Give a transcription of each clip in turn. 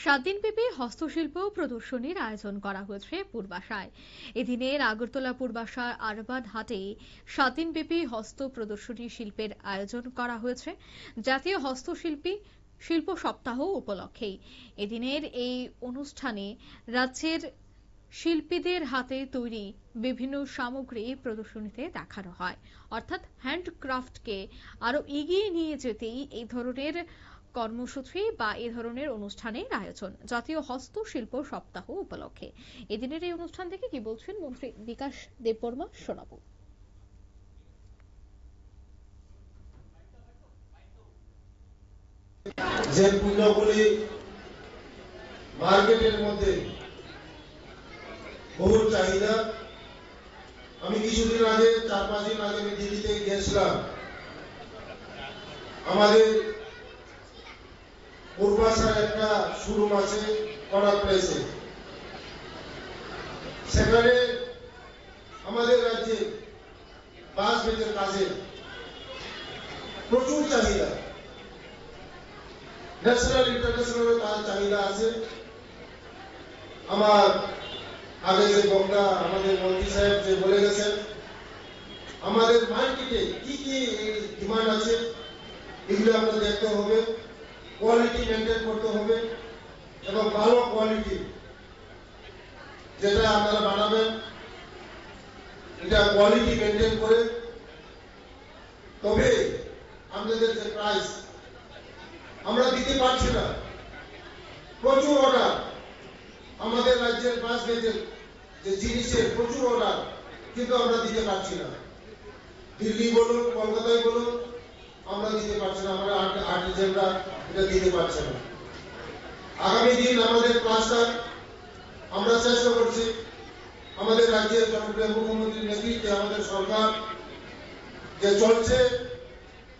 7 দিনব্যাপী হস্তশিল্প প্রদর্শনীর আয়োজন করা হয়েছে পূর্বাশায়। এদিনের আগরতলা পূর্বাশার আরবান হাটে 7 দিনব্যাপী হস্ত প্রদর্শনী শিল্পের আয়োজন করা হয়েছে জাতীয় হস্তশিল্পী শিল্প সপ্তাহ উপলক্ষেই। এদিনের এই অনুষ্ঠানে রাজ্যের শিল্পীদের হাতে তৈরি বিভিন্ন সামগ্রী প্রদর্শনীতে দেখানো হয়। অর্থাৎ হ্যান্ডক্রাফটকে আরো এগিয়ে নিয়ে যেতেই এই ধরনের কর্মসূচি বা এই ধরনের অনুষ্ঠানের আয়োজন জাতীয় হস্তশিল্প সপ্তাহ উপলক্ষে। এদিনের এই অনুষ্ঠান থেকে কি বলছেন মন্ত্রী বিকাশ দেববর্মা, শোনাবো। যে পণ্যগুলি মার্কেটের মধ্যে বহু চাহিদা, আমি কিছুদিন আগে 4-5 দিন আগে আমি দিল্লিতে গিয়েছিলাম। আমাদের পূর্বাশার একটা শোরুম আছে কড়া প্লেসে, সেখানে আমাদের রাজ্যে বাস বেতের কাজে প্রচুর চাহিদা, ন্যাশনাল ইন্টারন্যাশনাল তার চাহিদা আছে। আমার আগে যে বক্তা আমাদের মন্ত্রী সাহেব যে বলে গেছেন, আমাদের মার্কেটে কি কি ডিমান্ড আছে এগুলো আমরা দেখতে হবে, কোয়ালিটি মেনটেন করতে হবে এবং ভালো কোয়ালিটি যেটা আপনারা বানাবেন এটা কোয়ালিটি মেনটেন করে, তবে আপনাদের যে প্রাইস আমরা দিতে পারছি না। প্রচুর অর্ডার আমাদের রাজ্যের বাস বেতের যে জিনিসের প্রচুর অর্ডার, কিন্তু আমরা দিতে পারছি না। দিল্লি বলুন, কলকাতায় বলুন, আমরা দিতে পারছি না, আমরা আর্টিজানরা এটা দিতে পারছে না। আগামী দিন আমাদের ক্লাস্টার আমরা চেষ্টা করছি, আমাদের রাজ্যের জনপ্রিয় মুখ্যমন্ত্রীর নেতৃত্বে আমাদের সরকার যে চলছে,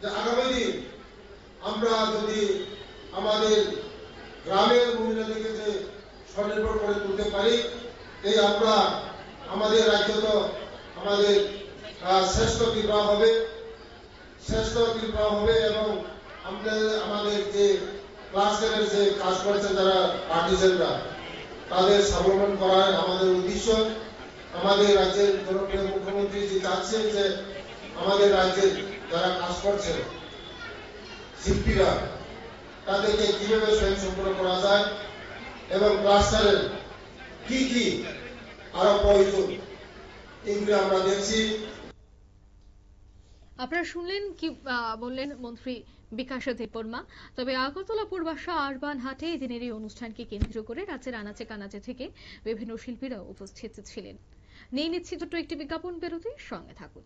যে আগামী দিন আমরা যদি আমাদের গ্রামের মহিলাদেরকে যে স্বনির্ভর করে তুলতে পারি, এই আমরা আমাদের রাজ্য তো আমাদের শ্রেষ্ঠ ত্রিপুরা হবে এবং আমাদের যে ক্লাস্টারের যে কাজ করেছেন যারা আর্টিজানরা, তাদের স্বাবলম্বন করার আমাদের উদ্দেশ্য। আমাদের রাজ্যের জনপ্রিয় মুখ্যমন্ত্রী যে চাচ্ছেন যে আমাদের রাজ্যের যারা কাজ করছে শিল্পীরা, তাদেরকে কিভাবে স্বয়ংসম্পূর্ণ করা যায় এবং ক্লাস্টারের কি কি আরো প্রয়োজন এগুলো আমরা দেখছি। আপনারা শুনলেন কি বললেন মন্ত্রী বিকাশ দেববর্মা। তবে আগরতলা পূর্বাশা আরবান হাটে এদিনের এই অনুষ্ঠানকে কেন্দ্র করে রাজ্যের আনাচে কানাচে থেকে বিভিন্ন শিল্পীরা উপস্থিত ছিলেন। নিয়ে নিচ্ছি ছোট্ট একটি বিজ্ঞাপন বিরতি, সঙ্গে থাকুন।